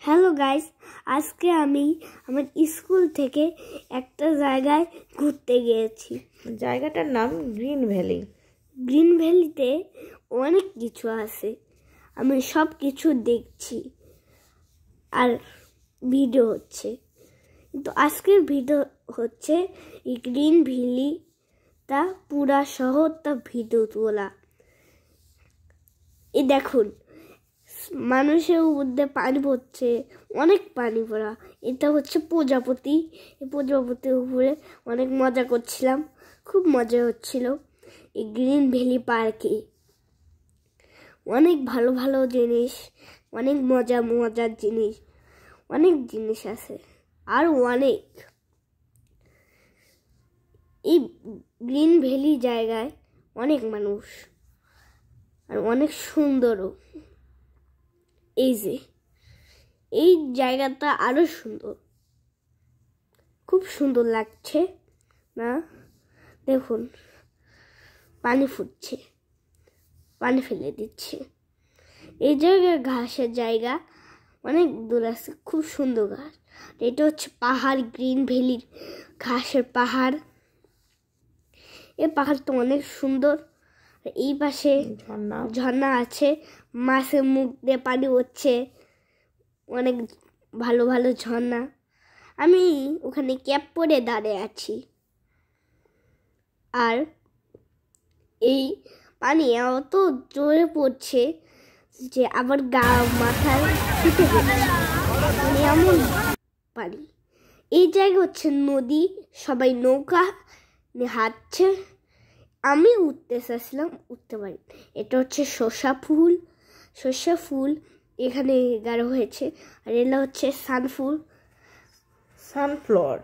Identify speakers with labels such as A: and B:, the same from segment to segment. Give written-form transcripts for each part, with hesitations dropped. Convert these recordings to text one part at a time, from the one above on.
A: Hello guys, আজকে আমি আমার স্কুল থেকে একটা জায়গায় ঘুরতে গিয়েছি।
B: জায়গাটার নাম গ্রিন ভ্যালি।
A: গ্রিন ভ্যালিতে অনেক কিছু আছে, আমি সব কিছু দেখছি আর ভিডিও হচ্ছে। কিন্তু আজকের ভিডিও হচ্ছে এই গ্রিন ভ্যালিটা পুরা শহরটা ভিডিও তোলা। এই দেখুন, মানুষের মধ্যে পানি পড়ছে, অনেক পানি পড়া। এটা হচ্ছে প্রজাপতি। এই প্রজাপতির উপরে অনেক মজা করছিলাম, খুব মজা হচ্ছিল। এই গ্রিন ভ্যালি পার্কে অনেক ভালো ভালো জিনিস, অনেক মজার জিনিস, অনেক জিনিস আছে আর অনেক। এই গ্রিন ভ্যালি জায়গায় অনেক মানুষ আর অনেক সুন্দরও। এই যে এই জায়গাটা আরো সুন্দর, খুব সুন্দর লাগছে না? দেখুন, পানি ফুটছে, পানি ফেলে দিচ্ছে। এই জায়গায় ঘাসের জায়গা অনেক দূর আছে, খুব সুন্দর ঘাস। এটা হচ্ছে পাহাড়, গ্রিন ভ্যালির ঘাসের পাহাড়। এই পাহাড়টা অনেক সুন্দর। এই পাশে ঝর্ণা আছে, মাছের মুখ দিয়ে পানি হচ্ছে, অনেক ভালো ভালো ঝর্ণা। আমি ওখানে ক্যাপ পরে দাঁড়িয়ে আছি আর এই পানি এত জোরে পড়ছে যে আবার মাথায় ছুটে গেছে, এমন পানি। এই জায়গা হচ্ছে নদী, সবাই নৌকা নিয়ে হাঁটছে। আমি উঠতে চাইছিলাম, উঠতে পারি। এটা হচ্ছে সর্ষা ফুল এখানে গাঢ় হয়েছে। আর এটা হচ্ছে
B: সানফ্লাওয়ার,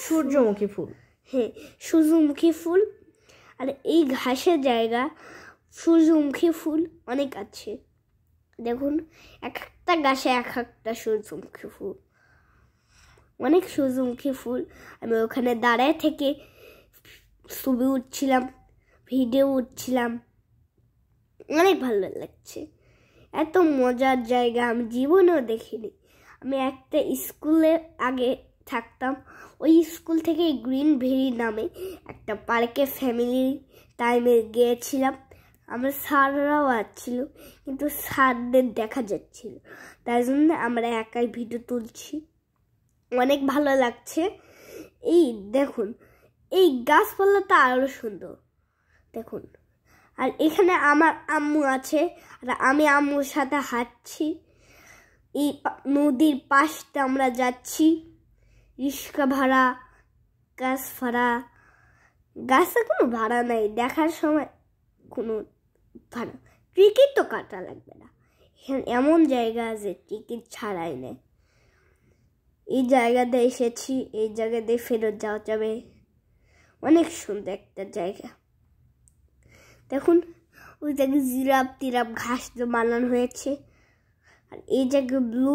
B: সূর্যমুখী ফুল।
A: হ্যাঁ, সূর্যমুখী ফুল। আর এই ঘাসের জায়গা সূর্যমুখী ফুল অনেক আছে। দেখুন, এক একটা গাছে এক একটা সূর্যমুখী ফুল, অনেক সূর্যমুখী ফুল। আমি ওখানে দাঁড়ায় থেকে ছবি উঠছিলাম, ভিডিও উঠছিলাম, অনেক ভালো লাগছে। এত মজার জায়গা আমি জীবনেও দেখিনি। আমি একটা স্কুলে আগে থাকতাম, ওই স্কুল থেকে গ্রিন ভ্যালি নামে একটা পার্কে ফ্যামিলি টাইমে গিয়েছিলাম। আমার স্যাররাও আসছিল, কিন্তু স্যারদের দেখা যাচ্ছিল, তাই জন্য আমরা একাই ভিডিও তুলছি। অনেক ভালো লাগছে। এই দেখুন, এই গাছপালাটা আরো সুন্দর দেখুন। আর এখানে আমার আম্মু আছে, আর আমি আম্মুর সাথে হাঁটছি। এই নদীর পাশটা আমরা যাচ্ছি, রিক্সা ভাড়া, গাছ ভাড়া। গাছে কোনো ভাড়া নাই, দেখার সময় কোনো ভাড়া। টিকিট তো কাটা লাগবে না, এখানে এমন জায়গা আছে টিকিট ছাড়াই নেয়। এই জায়গাতে এসেছি, এই জায়গাতে ফেরত যাওয়া যাবে। অনেক সুন্দর একটা জায়গা। দেখুন, ওই জায়গায় জিরাফ টিরাফ ঘাস বানানো হয়েছে। আর এই জায়গায় ব্লু